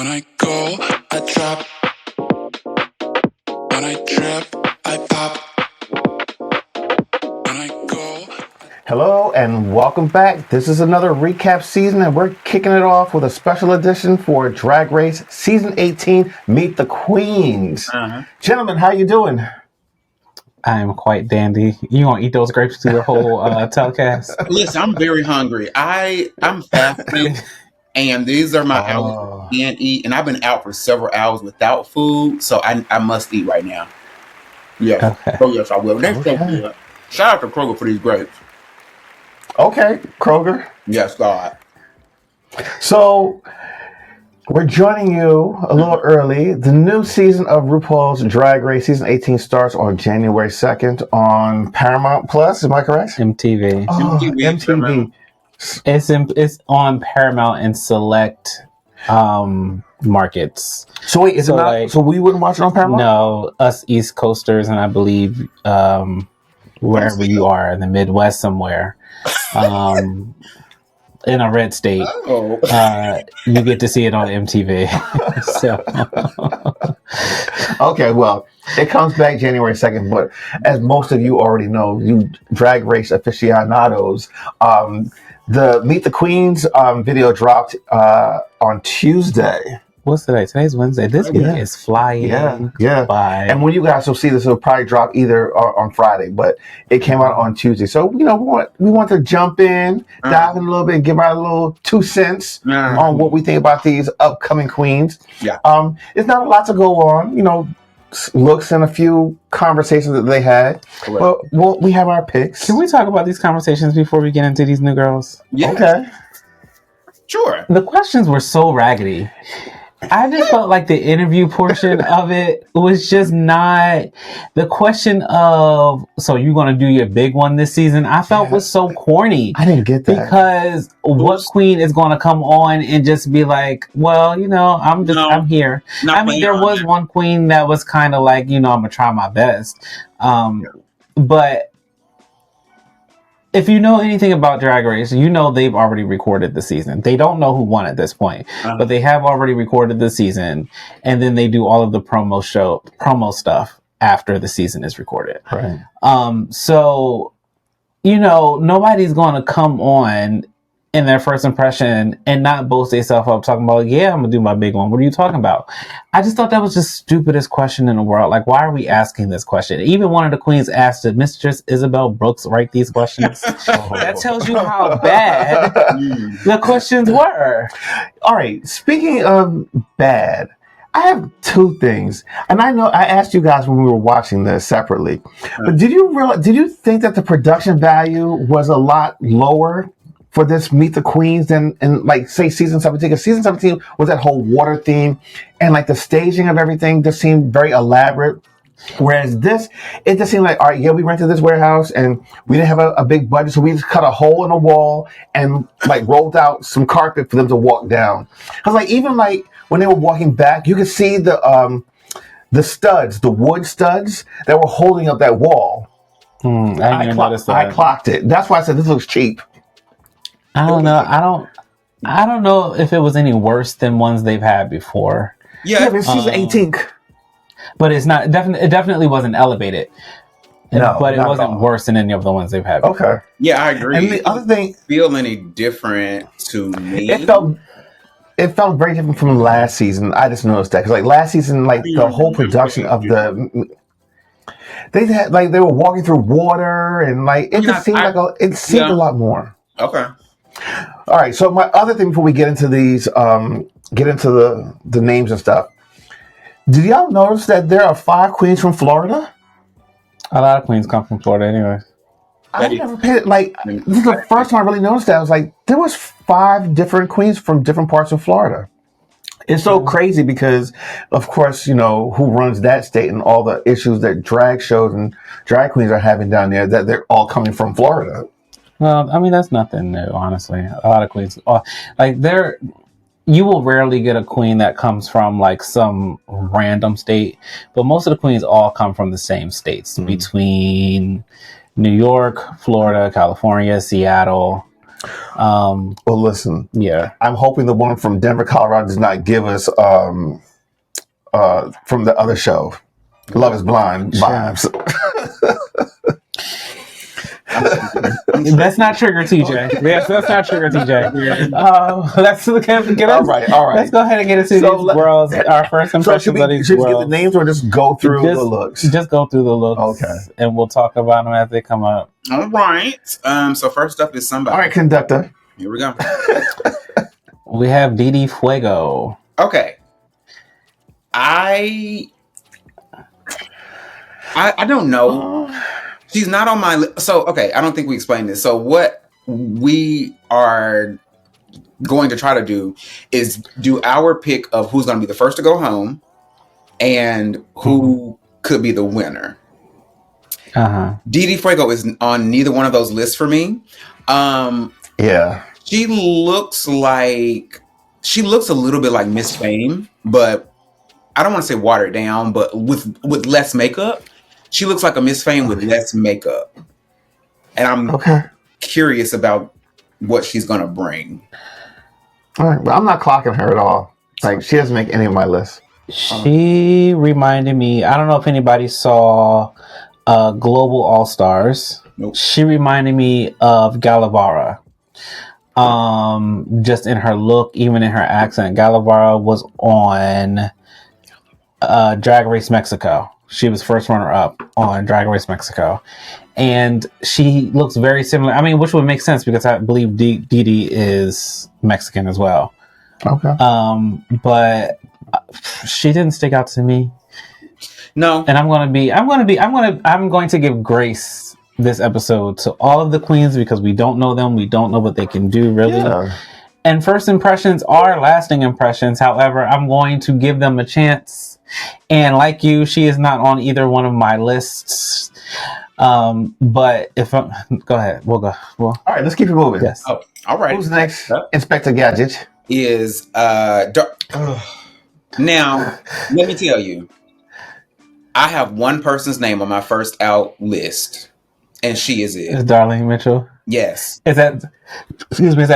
When I go, I drop. When I trip, I pop. When I go. Hello and welcome back. This is another recap season and we're kicking it off with a special edition for Drag Race Season 18, Meet the Queens. Gentlemen, how you doing? I am quite dandy. You gonna eat those grapes through the whole telecast? Listen, I'm very hungry. I'm fasting, and these are my hours I can't eat. And I've been out for several hours without food, so I must eat right now. Yes. Okay. Oh, yes, I will. They're so good. Shout out to Kroger for these grapes. Okay, Kroger. Yes, God. So, we're joining you a little early. The new season of RuPaul's Drag Race Season 18 starts on January 2nd on Paramount Plus. Am I correct? MTV. Oh, MTV. MTV. It's on Paramount in select markets. So wait, is it not? like- So we wouldn't watch it on Paramount? No, us East Coasters, and I believe wherever you are in the Midwest somewhere, in a red state, Oh. you get to see it on MTV. So. Okay, well, it comes back January 2nd, but as most of you already know, you Drag Race aficionados, the Meet the Queens video dropped on Tuesday. What's today? Today's Wednesday. This week Yeah. is flying Yeah. by. And when you guys will see this, it'll probably drop either on Friday, but it came out on Tuesday. So, we want to jump in, dive in a little bit, and give our little 2 cents on what we think about these upcoming queens. Yeah. It's not a lot to go on, looks and a few conversations that they had. Correct. Well, we have our picks. Can we talk about these conversations before we get into these new girls? Yeah. Okay. Sure. The questions were so raggedy. I just felt like the interview portion of it was just not the question of, so you're going to do your big one this season, I felt was so corny. I didn't get that. Because what queen is going to come on and just be like, well, I'm here. I mean, there was one queen that was kind of like, I'm going to try my best. But if you know anything about Drag Race, they've already recorded the season. They don't know who won at this point, but they have already recorded the season, and then they do all of the promo stuff after the season is recorded. Right. So, nobody's going to come on in their first impression and not boast themselves up talking about, I'm going to do my big one. What are you talking about? I just thought that was the stupidest question in the world. Like, why are we asking this question? Even one of the queens asked, did Mistress Isabel Brooks write these questions? That tells you how bad the questions were. All right. Speaking of bad, I have 2 things, and I know I asked you guys when we were watching this separately, but did you think that the production value was a lot lower for this Meet the Queens than in, like, say, season 17? Because season 17 was that whole water theme, and like the staging of everything just seemed very elaborate. Whereas this, it just seemed like, all right, we rented this warehouse and we didn't have a big budget, so we just cut a hole in the wall and like rolled out some carpet for them to walk down. Because like even like when they were walking back, you could see the studs, the wood studs that were holding up that wall. I didn't even notice that. I clocked it. That's why I said this looks cheap. I don't know. I don't know if it was any worse than ones they've had before. Yeah, it's season 18. But it's not. It definitely wasn't elevated. No, but it not at wasn't all. worse than any of the ones they've had before. Okay. Yeah, I agree. And the other thing, feel any different to me? it felt very different from last season. I just noticed that because like last season, like the whole production of they were walking through water and like it just seemed a lot more. Okay. All right. So my other thing before we get into these, get into the names and stuff. Did y'all notice that there are 5 queens from Florida? A lot of queens come from Florida, anyway. I never paid this is the first time I really noticed that. I was like, there was 5 different queens from different parts of Florida. It's so crazy because, of course, who runs that state and all the issues that drag shows and drag queens are having down there, that they're all coming from Florida. Well, I mean, that's nothing new, honestly. A lot of queens, you will rarely get a queen that comes from like some random state, but most of the queens all come from the same states between New York, Florida, California, Seattle. Well, listen. Yeah. I'm hoping the one from Denver, Colorado, does not give us from the other show, Love Is Blind vibes. That's not trigger TJ. Yes, that's not trigger TJ. Let's look at All right. Let's go ahead and get into these girls. Our first impressions of these girls. Should we get girls. the names or just go through the looks? Just go through the looks. Okay. And we'll talk about them as they come up. All right. So first up is somebody. All right, conductor. Here we go. We have Didi Fuego. Okay. I don't know. She's not on my list. So, okay, I don't think we explained this. So what we are going to try to do is do our pick of who's going to be the first to go home and who could be the winner. Didi Fuego is on neither one of those lists for me. Yeah. She looks a little bit like Miss Fame, but I don't want to say watered down, but with less makeup. She looks like a Miss Fame with less makeup. And I'm curious about what she's going to bring. All right, but I'm not clocking her at all. Like, she doesn't make any of my lists. She reminded me, I don't know if anybody saw Global All-Stars. Nope. She reminded me of Galavara. Just in her look, even in her accent. Galavara was on Drag Race Mexico. She was first runner-up on Drag Race Mexico. And she looks very similar. I mean, which would make sense because I believe Didi is Mexican as well. Okay. But she didn't stick out to me. No. And I'm going to give grace this episode to all of the queens because we don't know them. We don't know what they can do really. Yeah. And first impressions are lasting impressions. However, I'm going to give them a chance. And like you, she is not on either one of my lists. But if I'm... Go ahead. We'll go. All right, let's keep it moving. Yes. Oh, all right. Who's next? Inspector Gadget. Is now, let me tell you, I have one person's name on my first out list, and she is it. Is Darlene Mitchell? Yes. Is that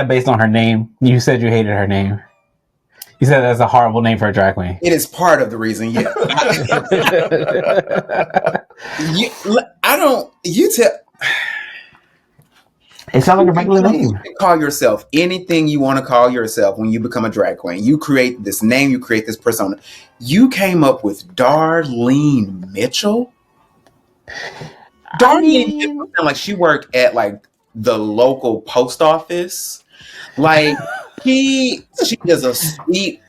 based on her name? You said you hated her name. You said that's a horrible name for a drag queen. It is part of the reason, yeah. It sounds like a regular name. You can call yourself anything you want to call yourself when you become a drag queen. You create this name, you create this persona. You came up with Darlene Mitchell? Darlene Mitchell, like she worked at like the local post office. Like she is a sweet,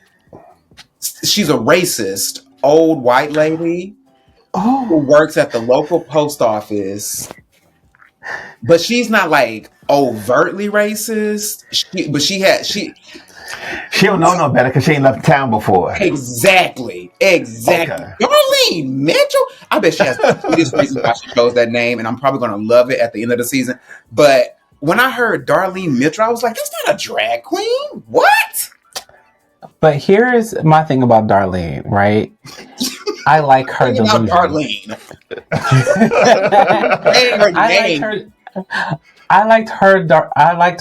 she's a racist old white lady who works at the local post office. But she's not like overtly racist. She don't know no better because she ain't left town before. Exactly. Okay. Darlene Mitchell. I bet she has the sweetest reason why she chose that name, and I'm probably going to love it at the end of the season. But when I heard Darlene Mitchell, I was like, "That's not a drag queen. What?" But here's my thing about Darlene, right? I like her delusion. Darlene. I liked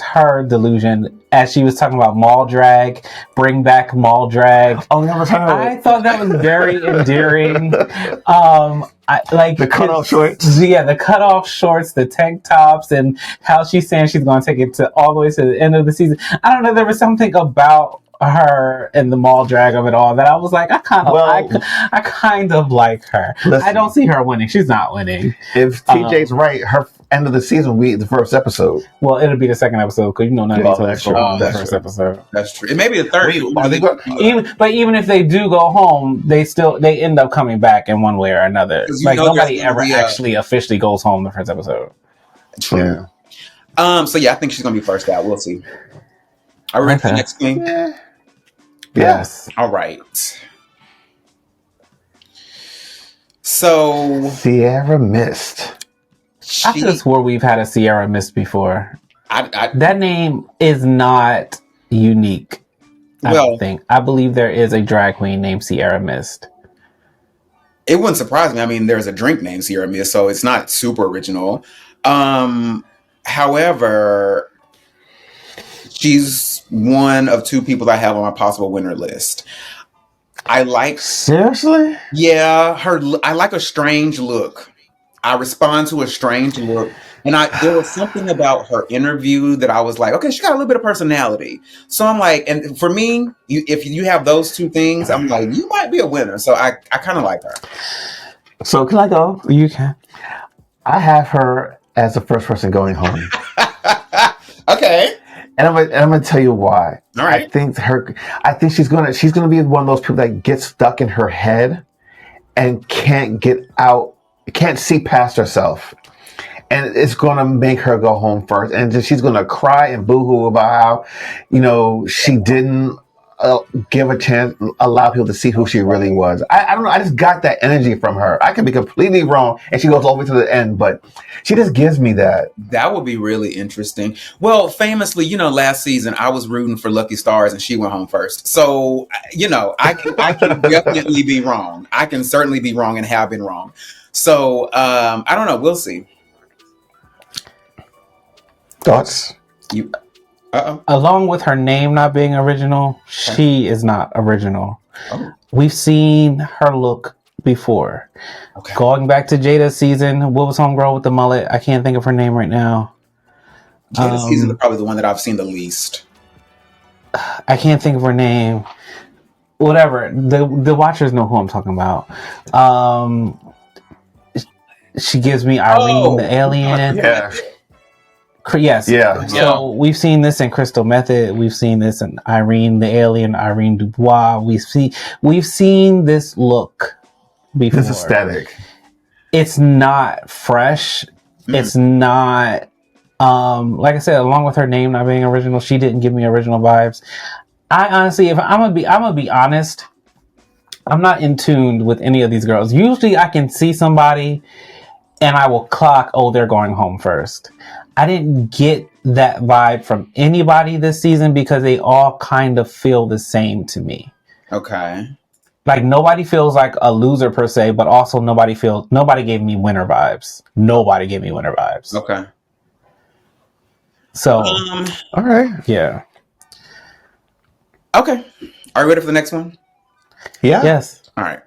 her delusion as she was talking about mall drag, bring back mall drag. Oh, never heard of it. I thought that was very endearing. I like the cutoff shorts. Yeah, the cutoff shorts, the tank tops, and how she's saying she's going to take it all the way to the end of the season. I don't know. There was something about her and the mall drag of it all that I was like, I kind of like her. Listen, I don't see her winning. She's not winning. If TJ's right, her end of the season will be the first episode. Well, it'll be the second episode because none of these are from the first episode. That's true. It may be the third. Even if they do go home, they end up coming back in one way or another. Like nobody ever actually officially goes home the first episode. True. Yeah. So yeah, I think she's gonna be first out. We'll see. Are we ready for the next queen? Yeah. Yes. All right. So Sierra Mist. I could have swore we've had a Sierra Mist before. That name is not unique. I don't think. I believe there is a drag queen named Sierra Mist. It wouldn't surprise me. I mean, there's a drink named Sierra Mist, so it's not super original. However, She's one of two people I have on my possible winner list. I like, Seriously? yeah, I like a strange look. I respond to a strange look. And there was something about her interview that I was like, okay, she got a little bit of personality. So I'm like, and for me, if you have those two things, I'm like, you might be a winner. So I kind of like her. So can I go? You can. I have her as the first person going home. Okay. And I'm gonna tell you why. All right. I think she's gonna be one of those people that gets stuck in her head and can't get out, can't see past herself. And it's going to make her go home first. And she's going to cry and boo-hoo about how, she didn't give a chance, allow people to see who she really was. I don't know. I just got that energy from her. I could be completely wrong. And she goes all the way to the end. But she just gives me that. That would be really interesting. Well, famously, last season, I was rooting for Lucky Stars and she went home first. So, I can definitely be wrong. I can certainly be wrong and have been wrong. So, I don't know. We'll see. Thoughts? Along with her name not being original, she is not original. Oh. We've seen her look before. Okay. Going back to Jada's season, what was homegirl with the mullet? I can't think of her name right now. Jada's season is probably the one that I've seen the least. I can't think of her name. Whatever. The watchers know who I'm talking about. She gives me Irene the alien. Yeah. Yes. Yeah. So we've seen this in Crystal Method. We've seen this in Irene the Alien, Irene Dubois. We've seen this look before. This aesthetic. It's not fresh. It's not like I said, along with her name not being original, she didn't give me original vibes. I honestly, if I'm gonna be honest, I'm not in tune with any of these girls. Usually I can see somebody and I will clock, oh, they're going home first. I didn't get that vibe from anybody this season because they all kind of feel the same to me. Okay. Like nobody feels like a loser per se, but also nobody gave me winner vibes. Nobody gave me winner vibes. Okay. So, all right. Yeah. Okay. Are you ready for the next one? Yeah. Yes. All right.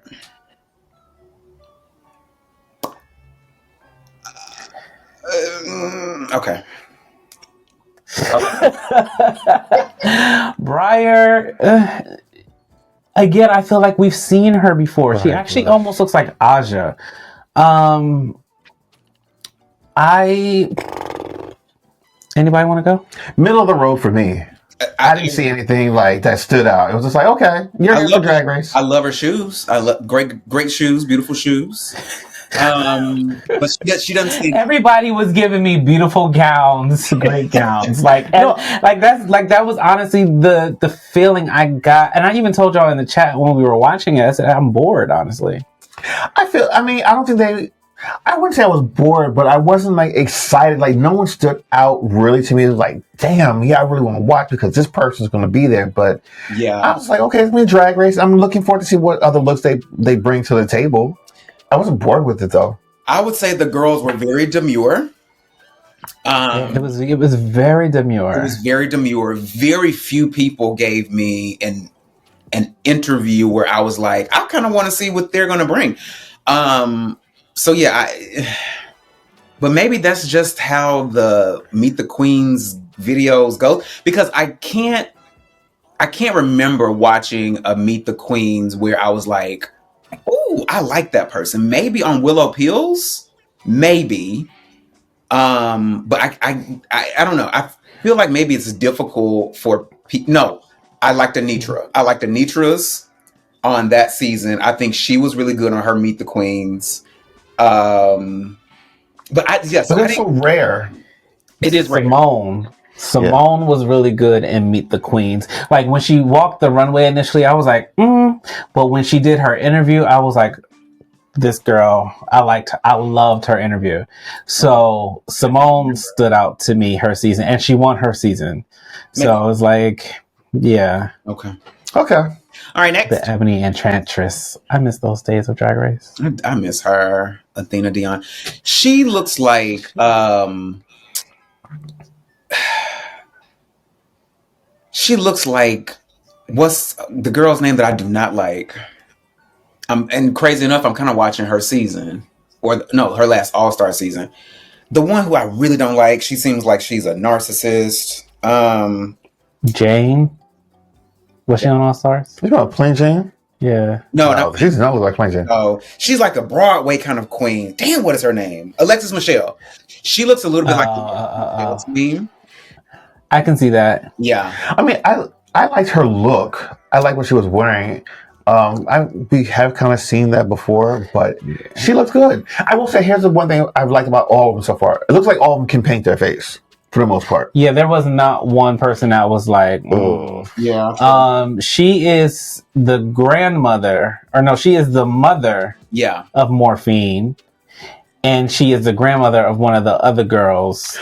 Okay. Briar, again, I feel like we've seen her before. She actually almost looks like Aja. Anybody want to go? Middle of the road for me. I didn't see anything like that stood out. It was just like, okay, you're here for Drag Race. I love her shoes. I love great shoes, beautiful shoes. But she doesn't see. Everybody was giving me beautiful gowns, great gowns. That was honestly the feeling I got. And I even told y'all in the chat when we were watching it, I said, I'm bored, honestly. I wouldn't say I was bored, but I wasn't like excited. Like no one stood out really to me. It was like, damn, yeah, I really want to watch because this person's going to be there. But yeah, I was like, okay, it's me a Drag Race. I'm looking forward to see what other looks they bring to the table. I wasn't bored with it though. I would say the girls were very demure. It was very demure. It was very demure. Very few people gave me an interview where I was like, I kind of want to see what they're going to bring. So yeah, but maybe that's just how the Meet the Queens videos go, because I can't remember watching a Meet the Queens where I was like, ooh, I like that person. Maybe on Willow Pills, maybe. But I don't know. I feel like maybe it's difficult for people. No, I liked Anitra. I liked Anitra's on that season. I think she was really good on her Meet the Queens. But it's so rare. It is rare. Simone was really good in Meet the Queens. Like when she walked the runway initially, I was like, but when she did her interview, I was like, this girl, I loved her interview. So Simone stood out to me her season, and she won her season. So I was like, yeah. Okay. All right, next. The Ebony Enchantress. I miss those days of Drag Race. I miss her. Athena Dion. She looks like She looks like, what's the girl's name that I do not like? And crazy enough, I'm kind of watching her season, or no, her last All-Star season. The one who I really don't like, she seems like she's a narcissist. Jane? Was she on All Stars? You know, Plain Jane? Yeah. No, she does not look like Plain Jane. no, she's like a Broadway kind of queen. Damn, what is her name? Alexis Michelle. She looks a little bit like to me. I can see that. Yeah. I mean, I liked her look. I like what she was wearing. We have kind of seen that before, but she looks good. I will say, here's the one thing I've liked about all of them so far. It looks like all of them can paint their face for the most part. Yeah, there was not one person that was like, Yeah. she is the grandmother, or no, she is the mother Yeah. of Morphine, and she is the grandmother of one of the other girls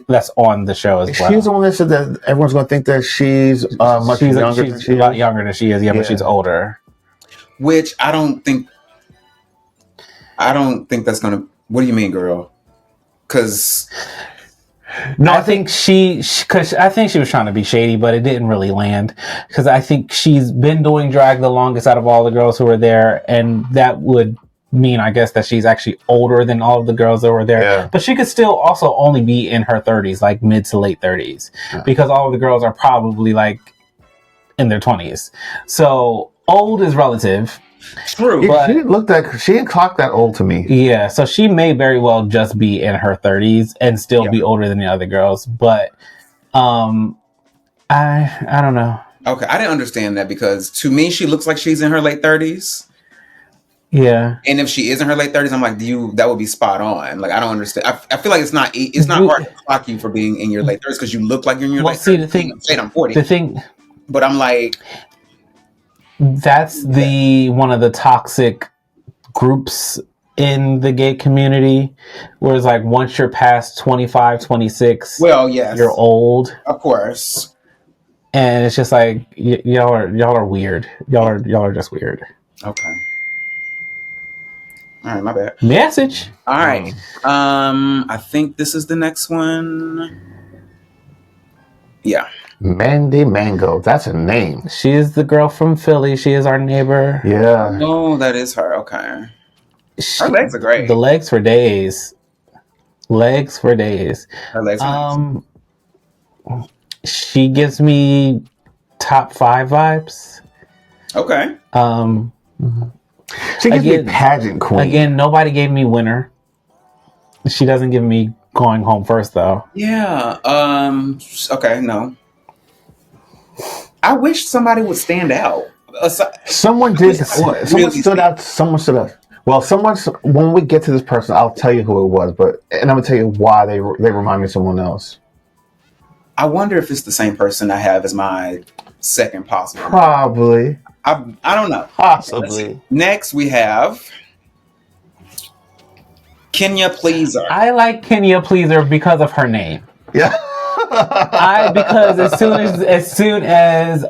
that's on the show as well. She's the one that said that everyone's going to think that she's much younger than she is. A lot younger than she is, yeah, but she's older. Which I don't think that's gonna. What do you mean, girl? Because No, I think she was trying to be shady, but it didn't really land. Because I think she's been doing drag the longest out of all the girls who were there, and that would mean, I guess, that she's actually older than all of the girls that were there. Yeah. But she could still also only be in her 30s, like mid to late 30s, because all of the girls are probably like in their 20s. So old is relative. true. Yeah, she didn't clock that old to me. Yeah, so she may very well just be in her 30s and still be older than the other girls. But I don't know. Okay, I didn't understand that because to me she looks like she's in her late 30s. Yeah. And if she is in her late 30s, I'm like, that would be spot on. Like, I don't understand. I feel like it's not hard to clock you for being in your late 30s because you look like you're in your late 30s. The thing, I'm saying I'm 40. The thing, but I'm like, that's one of the toxic groups in the gay community, where it's like once you're past 25, 26, well, yes, you're old. Of course. And it's just like y'all are weird. Y'all are just weird. Okay. All right, my bad. Message. All right. I think this is the next one. Yeah. Mandy Mango. That's a name. She is the girl from Philly. She is our neighbor. Yeah. Oh, that is her. Okay. Her legs are great. The legs for days. Legs for days. Her legs are nice. She gives me top 5 vibes. Okay. She gives me pageant queen. Again, nobody gave me winner. She doesn't give me going home first, though. Yeah. Okay. No. I wish somebody would stand out. Someone did. Someone stood out. Someone stood out. Well, when we get to this person, I'll tell you who it was, and I'm gonna tell you why they remind me of someone else. I wonder if it's the same person I have as my second possible. Probably. I don't know. Possibly. Next, we have Kenya Pleaser. I like Kenya Pleaser because of her name. Yeah. Because as soon as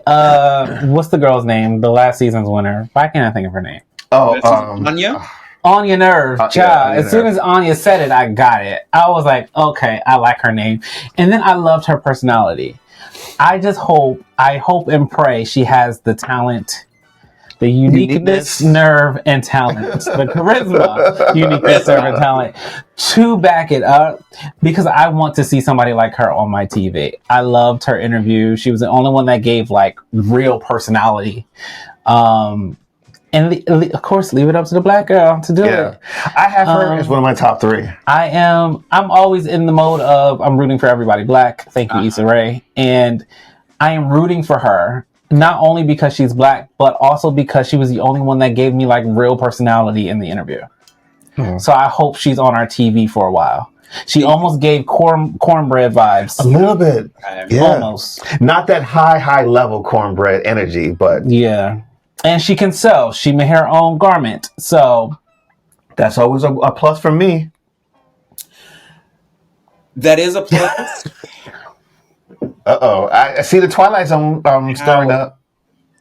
what's the girl's name? The last season's winner. Why can't I think of her name? Oh, Anya. Anya Nerve. As soon Nerve. as Anya said it, I got it. I was like, okay, I like her name, and then I loved her personality. I hope and pray she has the talent, the uniqueness, nerve, and talent, the charisma, uniqueness, nerve, and talent to back it up, because I want to see somebody like her on my TV. I loved her interview. She was the only one that gave like real personality. And of course, leave it up to the black girl to do it. I have her as one of my top 3. I'm always in the mode of I'm rooting for everybody black. Thank you, Issa Rae. And I am rooting for her, not only because she's black, but also because she was the only one that gave me like real personality in the interview. So I hope she's on our TV for a while. She almost gave cornbread vibes. A little bit. Yeah. Almost. Not that high level cornbread energy, but yeah. And she can sew. She made her own garment. So that's always a plus for me. That is a plus. Uh-oh. I see the Twilight Zone stirring up.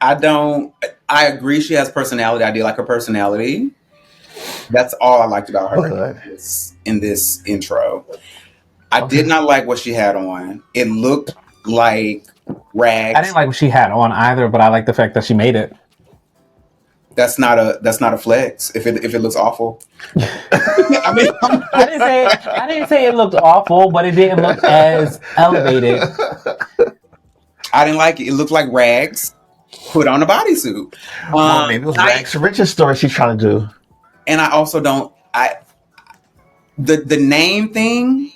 I agree she has personality. I do like her personality. That's all I liked about her in this intro. I did not like what she had on. It looked like rags. I didn't like what she had on either, but I like the fact that she made it. That's not a flex. If it looks awful, I mean, I didn't say it looked awful, but it didn't look as elevated. I didn't like it. It looked like rags put on a bodysuit. Well, maybe it was Rags to Riches story she's trying to do. And I also don't. The name thing.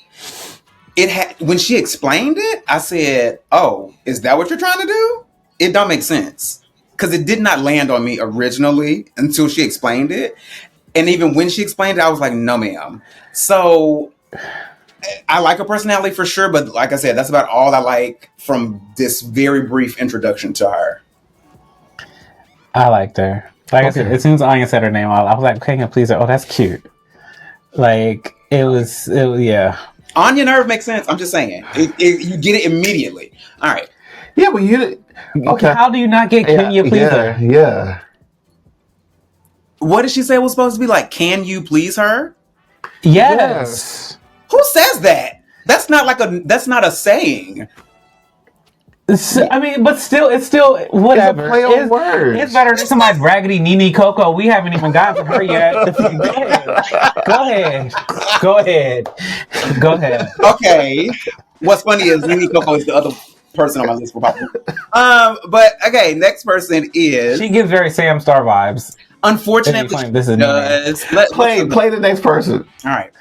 It had when she explained it. I said, "Oh, is that what you're trying to do?" It don't make sense. Because it did not land on me originally until she explained it. And even when she explained it, I was like, no, ma'am. So I like her personality for sure. But like I said, that's about all I like from this very brief introduction to her. I liked her. Like I said, as soon as Anya said her name, I was like, okay, can I please her? Oh, that's cute. Like, it was yeah. Anya Nerve makes sense. I'm just saying. You get it immediately. All right. Yeah, but you... Okay. How do you not get Can You Please Her? Yeah. What did she say it was supposed to be like? Can you please her? Yes. Who says that? That's not a saying. I mean, but still, it's still whatever. It's a play on words. It's better than somebody's raggedy Nene Coco. We haven't even gotten to her yet. Go ahead. Okay. What's funny is Nene Coco is the other person on my list for Papa. But okay, next person is. She gives very Sam Star vibes. Unfortunately, this is does. Play the next person. All right.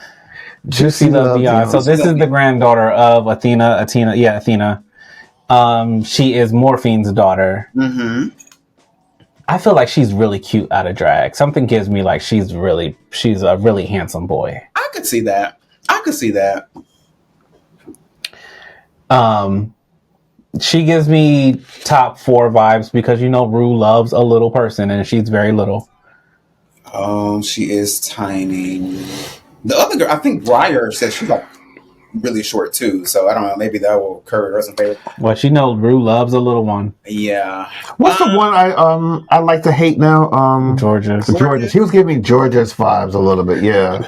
Juicy Love Beyond. So this is the granddaughter of Athena. Athena. She is Morphine's daughter. Mm-hmm. I feel like she's really cute out of drag. Something gives me like she's a really handsome boy. I could see that. She gives me top 4 vibes because Rue loves a little person and she's very little. She is tiny. The other girl, I think Briar says she's like really short too, so I don't know, maybe that will curry her some favor. Well, Rue loves a little one. Yeah. What's the one I like to hate now? Georgia. He was giving me Georgia's vibes a little bit, yeah.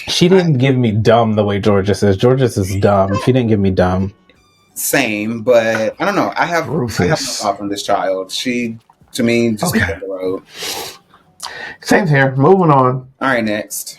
She didn't give me dumb the way Georges is. Georges is dumb. She didn't give me dumb. Same, but I don't know. I have no Rufus. thought from this child. She, to me, just Okay. on the road. Same here. Moving on. All right, next.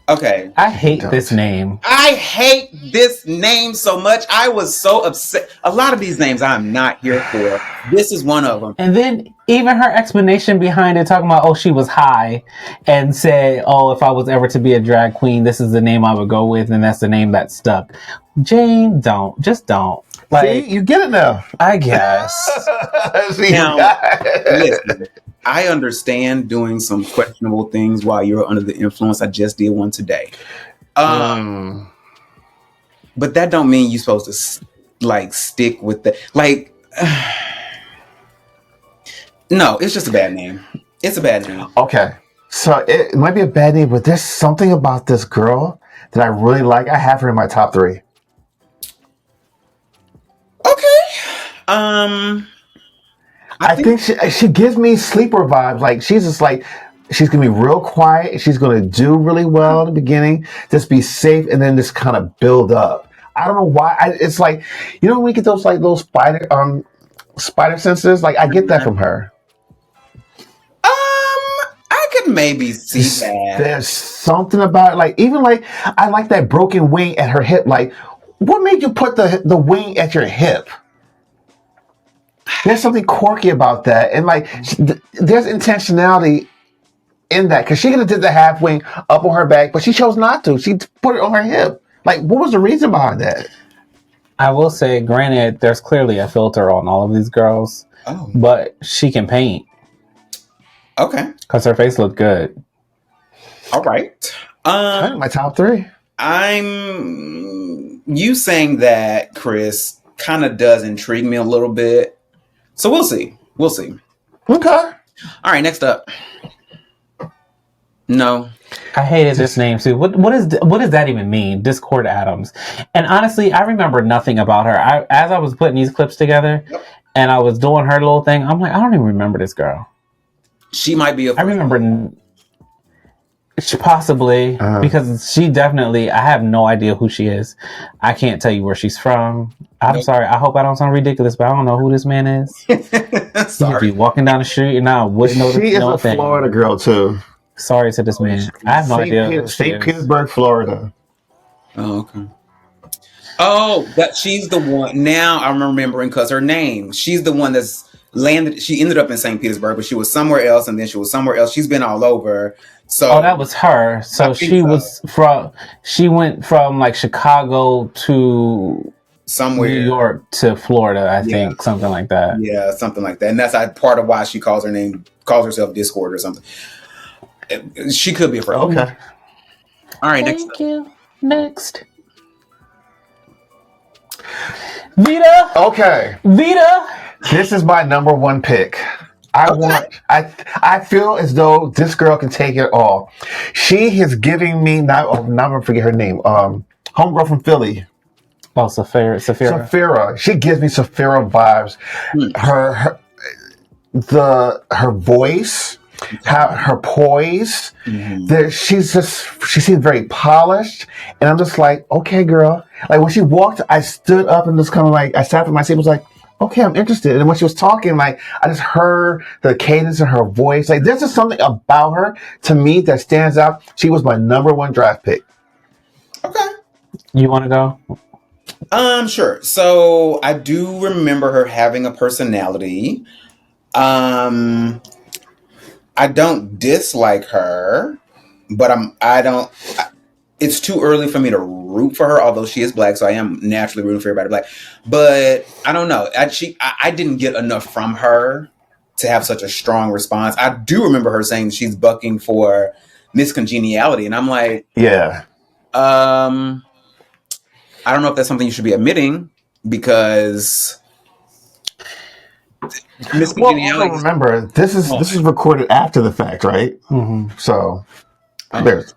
Okay. I hate this name. I hate this name so much. I was so upset. A lot of these names I'm not here for. This is one of them. And then even her explanation behind it, talking about, oh, she was high and said, oh, if I was ever to be a drag queen, this is the name I would go with. And that's the name that stuck. Jane, just don't. Like, See, you get it now. I guess. Listen, I understand doing some questionable things while you're under the influence. I just did one today. But that don't mean you're supposed to stick with the no, it's just a bad name. It's a bad name. Okay. So it might be a bad name, but there's something about this girl that I really like. I have her in my top 3. Okay. I think she gives me sleeper vibes. Like she's just like she's gonna be real quiet. She's gonna do really well in the beginning, just be safe, and then just kind of build up. I don't know why. It's like when we get those those spider senses. Like I get that from her. I could maybe see that. There's something about it. I like that broken wing at her hip. Like, what made you put the wing at your hip? There's something quirky about that, and there's intentionality in that because she could have did the half wing up on her back, but she chose not to. She put it on her hip. Like, what was the reason behind that? I will say, granted, there's clearly a filter on all of these girls, but she can paint. Okay, because her face looked good. All right. My top 3. You saying that, Chris, kind of does intrigue me a little bit. So we'll see. Okay. All right, next up. No. I hated this name too. What does that even mean? Discord Adams. And honestly, I remember nothing about her. As I was putting these clips together and I was doing her little thing, I'm like, I don't even remember this girl. She might be I remember. Possibly, because she definitely, I have no idea who she is. I can't tell you where she's from. I'm sorry. I hope I don't sound ridiculous, but I don't know who this man is. Sorry. Be walking down the street and I wouldn't know She is a Florida girl too. Sorry to this man. I have no idea. Who she St. is. Petersburg, Florida. Oh, okay. Oh, that she's the one. Now I'm remembering because her name. She's the one that's landed. She ended up in St. Petersburg, but she was somewhere else, and then she was somewhere else. She's been all over. So that was her. So she was from. She went from like Chicago to somewhere New York to Florida. I think something like that. Yeah, something like that. And that's part of why she calls herself Discord or something. She could be a friend. Okay. All right. Thank you. Next. Vita. Okay. Vita. This is my number one pick. I feel as though this girl can take it all. She is giving me now I'm gonna forget her name. Homegirl from Philly. Oh, Safira. She gives me Safira vibes. Her voice, her poise. She seems very polished, and I'm just like, okay, girl. Like when she walked, I stood up and just kind of like I sat at my seat. Was like, okay, I'm interested. And when she was talking, like I just heard the cadence in her voice. Like there's just something about her to me that stands out. She was my number one draft pick. Okay. You want to go? Sure. So I do remember her having a personality. I don't dislike her, but it's too early for me to root for her, although she is Black, so I am naturally rooting for everybody Black. But I don't know. I didn't get enough from her to have such a strong response. I do remember her saying she's bucking for Miss Congeniality, and I'm like, yeah. I don't know if that's something you should be admitting because Miss Congeniality. Well, remember this is recorded after the fact, right? Mm-hmm. So I guess.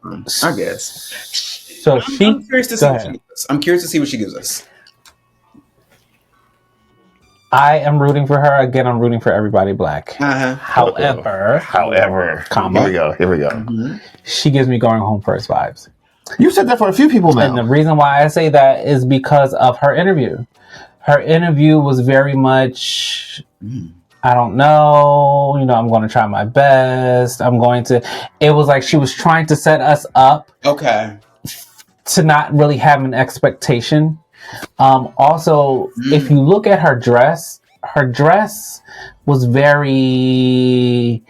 So I'm curious to see what she gives us. I'm curious to see what she gives us. I am rooting for her. Again, I'm rooting for everybody Black. However, here we go. Mm-hmm. She gives me going home first vibes. You said that for a few people now. And the reason why I say that is because of her interview. Her interview was very much, I don't know, I'm going to try my best. It was like she was trying to set us up. Okay. To not really have an expectation. Also, if you look at her dress was very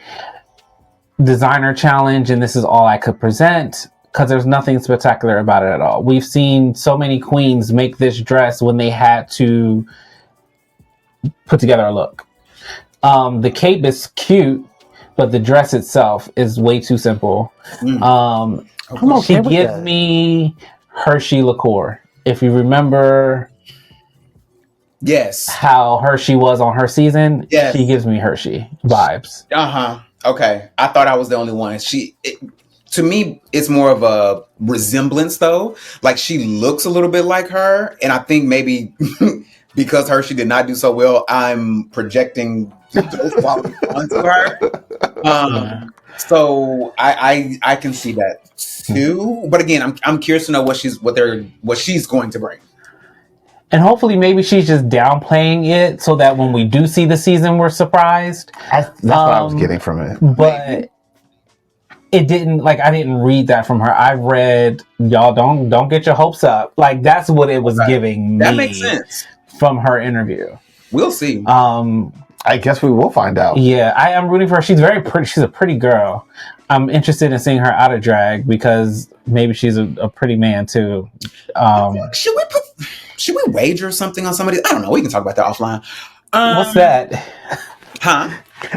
designer challenge, and this is all I could present. Because there's nothing spectacular about it at all. We've seen so many queens make this dress when they had to put together a look. The cape is cute, but the dress itself is way too simple. She gives me Hershey liqueur. If you remember, yes, how Hershey was on her season, she gives me Hershey vibes. Okay, I thought I was the only one. To me, it's more of a resemblance, though. Like, she looks a little bit like her, and I think maybe because Hershey did not do so well, I'm projecting those qualities onto her. So I can see that too. But again, I'm curious to know what she's going to bring. And hopefully, maybe she's just downplaying it so that when we do see the season, we're surprised. That's what I was getting from it. But it didn't, I didn't read that from her. I read, y'all don't get your hopes up. Like, that's what it was giving me. That makes sense. From her interview. We'll see. I guess we will find out. Yeah, I am rooting for her. She's very pretty. She's a pretty girl. I'm interested in seeing her out of drag because maybe she's a pretty man too. Should we wager something on somebody? I don't know. We can talk about that offline. What's that? Huh?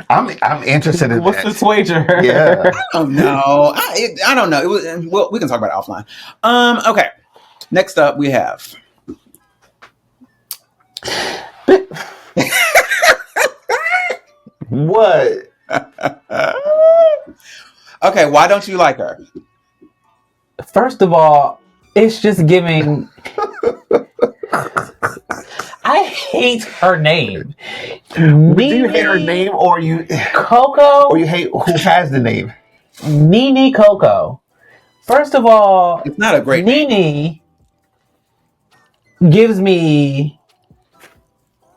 I'm interested in what's this wager? Yeah. I don't know. I don't know. Well, we can talk about it offline. Okay. Next up, we have. What? Okay, why don't you like her? First of all, it's just giving. I hate her name. Do you hate her name, or you Coco, or you hate who has the name? Nene Coco. First of all, It's not a great name. Nene gives me.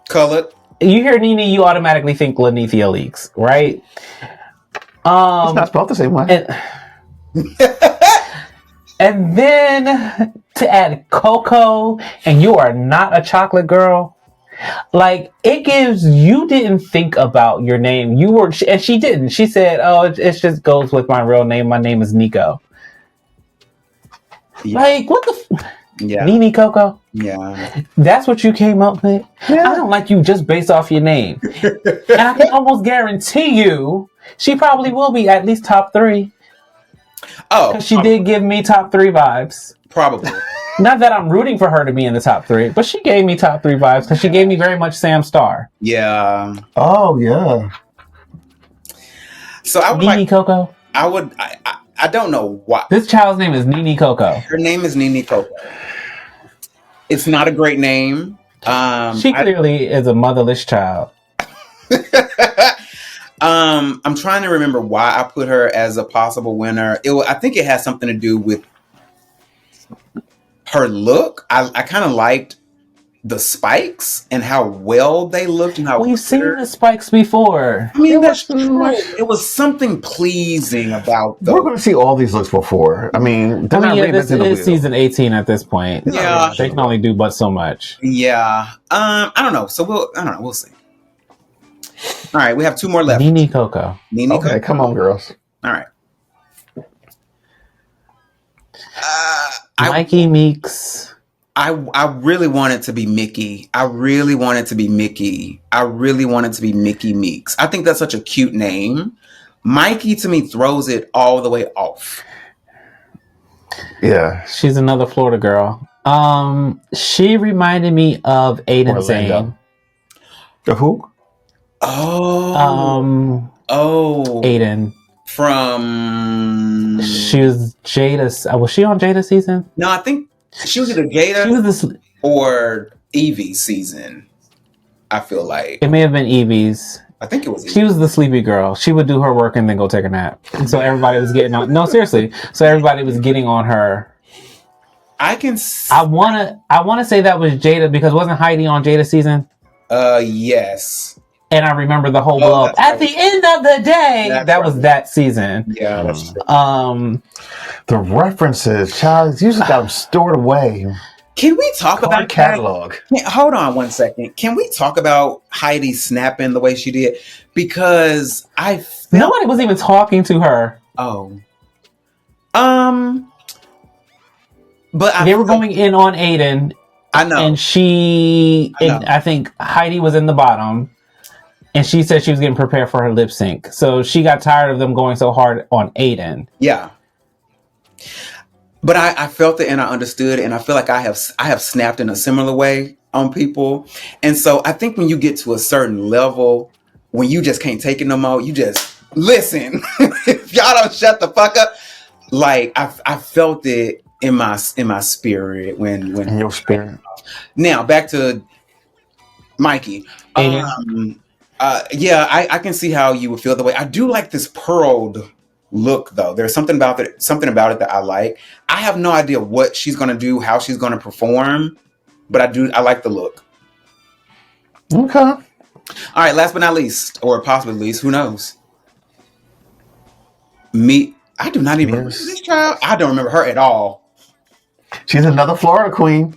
Colored. You hear Nene, you automatically think Lanithia Leaks, right? It's not spelled the same way. And then to add Coco, and you are not a chocolate girl. Like, it gives, you didn't think about your name. You were, and she didn't. She said, oh, it just goes with my real name. My name is Nico. Yeah. Like, what the Yeah. Nene Coco? Yeah. That's what you came up with? I don't like you just based off your name. And I can almost guarantee you, she probably will be at least top 3. Oh. Because she did give me top 3 vibes. Probably. Not that I'm rooting for her to be in the top 3, but she gave me top 3 vibes because she gave me very much Sam Starr. Yeah. Oh, yeah. So I would Nene Coco. I don't know why. This child's name is Nene Coco. Her name is Nene Coco. It's not a great name. She clearly is a motherless child. I'm trying to remember why I put her as a possible winner. I think it has something to do with her look. I kind of liked the spikes and how well they looked and how We've seen the spikes before. I mean, that's true. It was something pleasing about them. We're going to see all these looks before. I mean, they're not This reinventing the is wheel. season 18 at this point. Yeah. They can only do but so much. Yeah. I don't know. So we'll see. All right, we have 2 more left. Nene Coco. Nene Okay, Coco. come on, girls. All right. Mikey Meeks. I really want it to be Mickey. I really want it to be Mickey. I really want it to be Mickey Meeks. I think that's such a cute name. Mikey to me throws it all the way off. Yeah. She's another Florida girl. She reminded me of Aiden Orlando. Zane. The who? Oh. Aiden. From She was Jada. Was she on Jada season? No, I think she was either She Jada was this. or Evie season. I feel like. It may have been Evie's. I think it was She Evie. was the sleepy girl. She would do her work and then go take a nap. So everybody was getting on. No, seriously. So everybody was getting on her. I can. I wanna say that was Jada because wasn't Heidi on Jada season? Yes. And I remember the whole blow up. that's At the end of the day, That's that was right. that season. Yeah, that's true. The references, child. You just got them stored away. Can we talk Card about that? catalog. Hold on 1 second. Can we talk about Heidi snapping the way she did? Because I felt, Nobody was even talking to her. but They were going in on Aiden, I know. and I know. I think Heidi was in the bottom, and she said she was getting prepared for her lip sync. So she got tired of them going so hard on Aiden. Yeah. But I felt it and I understood, and I feel like I have snapped in a similar way on people. And so I think when you get to a certain level, when you just can't take it no more, you just listen. If y'all don't shut the fuck up, like I felt it in my spirit when In your spirit. Now back to Mikey. Aiden. Yeah, I can see how you would feel the way. I do like this pearled look though. There's something about it that I like. I have no idea what she's gonna do, how she's gonna perform, but I like the look. Okay. All right, last but not least, or possibly least, who knows? I do not even remember Yes. this child. I don't remember her at all. She's another Florida queen.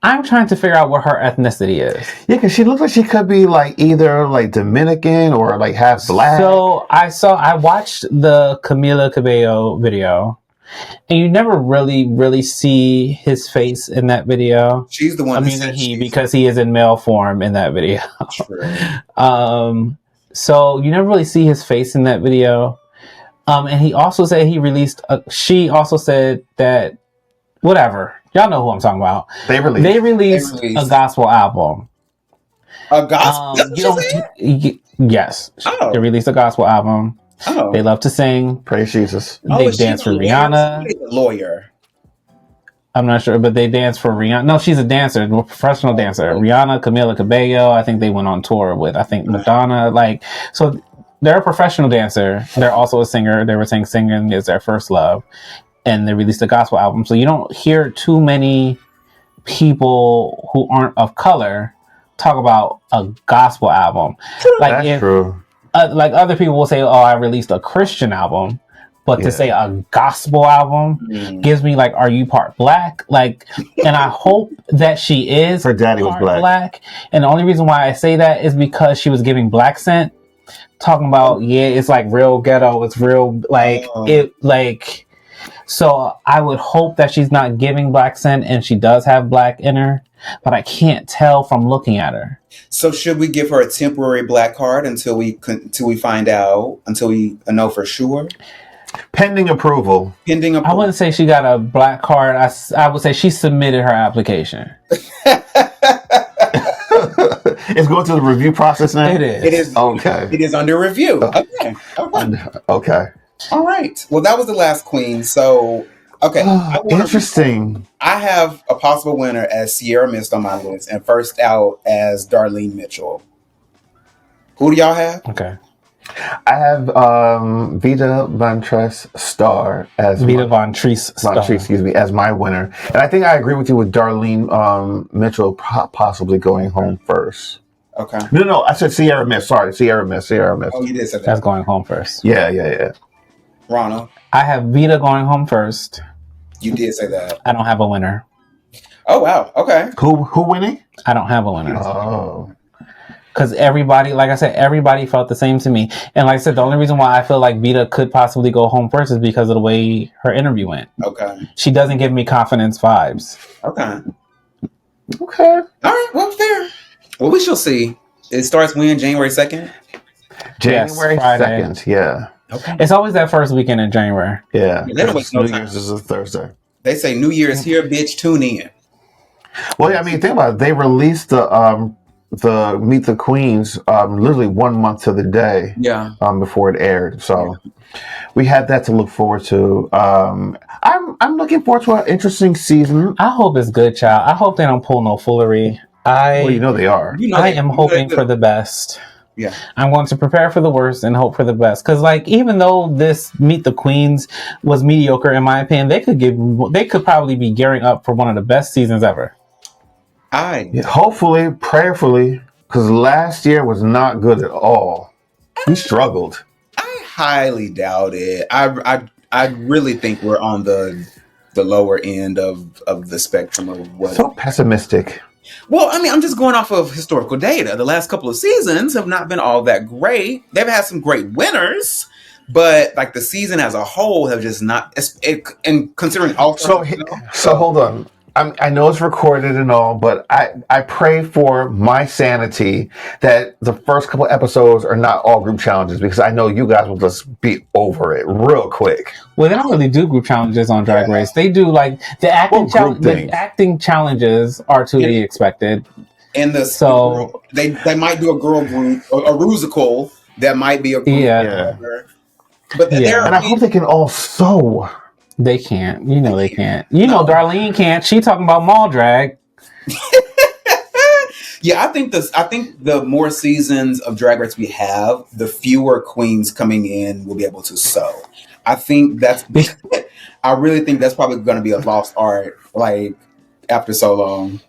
I'm trying to figure out what her ethnicity is. Yeah, because she looks like she could be like either like Dominican or like half black. So I watched the Camila Cabello video, and you never really see his face in that video. She's the one. I'm that using said he she's because he is in male form in that video. true. So you never really see his face in that video. And he also said she also said that whatever. Y'all know who I'm talking about. they released. They released a gospel album. A gospel. That's what You she don't- said? yes. Oh. They released a gospel album. Oh. They love to sing. Praise Jesus. They is she dance a for lawyer? Rihanna. She's a lawyer. I'm not sure, but they dance for Rihanna. No, she's a dancer, a professional dancer. Rihanna, Camila Cabello. I think they went on tour with, I think Madonna. Like, so they're a professional dancer. They're also a singer. They were saying singing is their first love, and they released a gospel album. So you don't hear too many people who aren't of color talk about a gospel album. Like That's true. Like other people will say, "Oh, I released a Christian album," but to say a gospel album gives me like, "Are you part black?" Like, and I hope that she is. Her daddy was black. And the only reason why I say that is because she was giving Black Scent, talking about it's like real ghetto, it's real like it like. So I would hope that she's not giving Black Scent and she does have black in her, but I can't tell from looking at her. So should we give her a temporary black card until we find out, until we know for sure? Pending approval. I wouldn't say she got a black card. I would say she submitted her application. It's going through the review process now? It is. It is. Okay. It is under review. Okay. All right. Well, that was the last queen. So, okay. Interesting. I have a possible winner as Sierra Mist on my list, and first out as Darlene Mitchell. Who do y'all have? Okay. I have Vita Von Tress Star as as my winner, and I think I agree with you with Darlene Mitchell possibly going home first. Okay. No, I said Sierra Mist. Sorry, Sierra Mist. Oh, you did say that. That's going home first. Yeah. Ronald, I have Vita going home first. you did say that. I don't have a winner. Oh wow. Okay. Who winning? I don't have a winner. Oh. Because everybody, like I said, everybody felt the same to me. And like I said, the only reason why I feel like Vita could possibly go home first is because of the way her interview went. Okay. She doesn't give me confidence vibes. Okay. Okay. All right. Well, fair. Well, we shall see. It starts when? January 2nd? January 2nd. Yeah. Okay. It's always that first weekend in January. Yeah. They don't waste no New time. Year's is a Thursday. They say New Year's here, bitch. Tune in. Well, yeah, I mean, think about it. They released the Meet the Queens literally 1 month to the day before it aired. So we had that to look forward to. I'm looking forward to an interesting season. I hope it's good, child. I hope they don't pull no foolery. Well, you know they are. I am hoping for the best. Yeah. I'm going to prepare for the worst and hope for the best. Because, like, even though this Meet the Queens was mediocre, in my opinion, they could probably be gearing up for one of the best seasons ever. Hopefully, prayerfully, because last year was not good at all. We struggled. I highly doubt it. I really think we're on the lower end of the spectrum of what. So pessimistic. Well, I mean, I'm just going off of historical data. The last couple of seasons have not been all that great. They've had some great winners, but like the season as a whole have just not. And considering all. So hold on. I know it's recorded and all, but I pray for my sanity that the first couple episodes are not all group challenges, because I know you guys will just be over it real quick. Well, they don't really do group challenges on Drag Race. They do like the acting challenges are to be expected. And they might do a girl group, a rusical that might be a group. Yeah. But and I hope they can all sew. They can't. You know they can't. You know Darlene can't. She talking about mall drag. Yeah, I think the more seasons of Drag Race we have, the fewer queens coming in will be able to sew. I really think that's probably going to be a lost art, like after so long.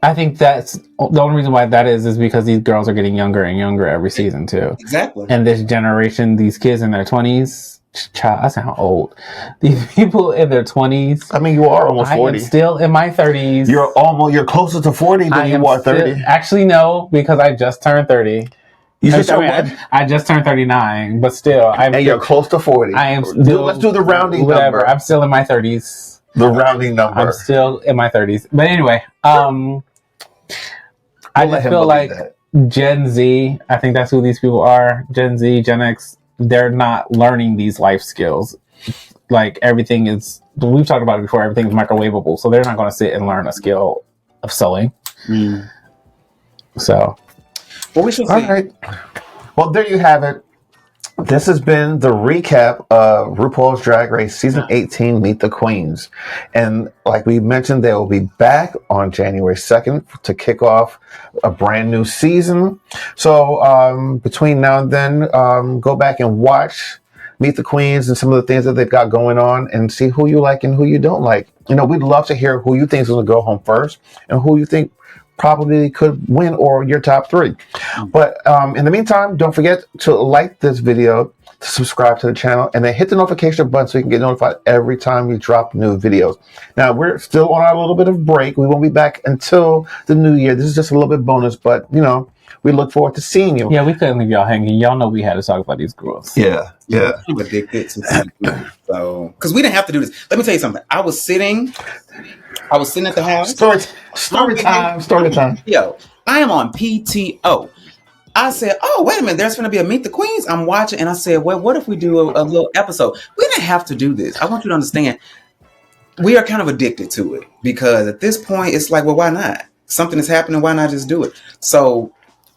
I think that's the only reason why that is because these girls are getting younger and younger every season too. Exactly. And this generation, these kids in their 20s. Child, I sound old. These people in their 20s. I mean, you are almost 40. I am still in my 30s. You're closer to 40 than you are 30. Actually, no, because I just turned 30. I just turned 39, but still, you're close to 40. I am still. Let's do the rounding number. I'm still in my 30s. The rounding number. I'm still in my 30s. But anyway, I just feel like Gen Z. I think that's who these people are. Gen Z, Gen X. They're not learning these life skills. Like everything is, we've talked about it before, everything's microwavable. So they're not going to sit and learn a skill of sewing. So. Well, we should see. All right. Well, there you have it. This has been the recap of RuPaul's Drag Race Season 18, Meet the Queens. And like we mentioned, they will be back on January 2nd to kick off a brand new season. So between now and then, go back and watch Meet the Queens and some of the things that they've got going on and see who you like and who you don't like. You know, we'd love to hear who you think is going to go home first and who you think probably could win or your top three. But in the meantime, don't forget to like this video, to subscribe to the channel, and then hit the notification button so you can get notified every time we drop new videos. Now, we're still on our little bit of break. We won't be back until the new year. This is just a little bit bonus, but, you know, we look forward to seeing you. Yeah, we couldn't leave y'all hanging. Y'all know we had to talk about these girls. Yeah. I'm addicted to seafood. So, because we didn't have to do this. Let me tell you something. I was sitting at the house. Story time. Yo, I am on PTO. I said, oh, wait a minute, there's going to be a Meet the Queens. I'm watching, and I said, well, what if we do a little episode? We didn't have to do this. I want you to understand, we are kind of addicted to it because at this point, it's like, well, why not? Something is happening, why not just do it? So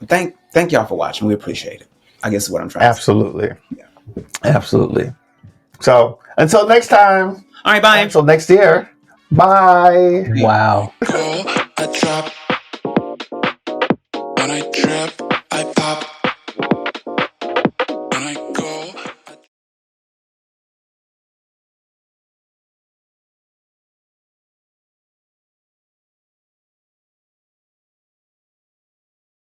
thank y'all for watching. We appreciate it. I guess is what I'm trying Absolutely. to say. Yeah. Absolutely. So until next time. All right, bye. Until next year. Bye. Wow. Go, I drop. When I trip, I pop.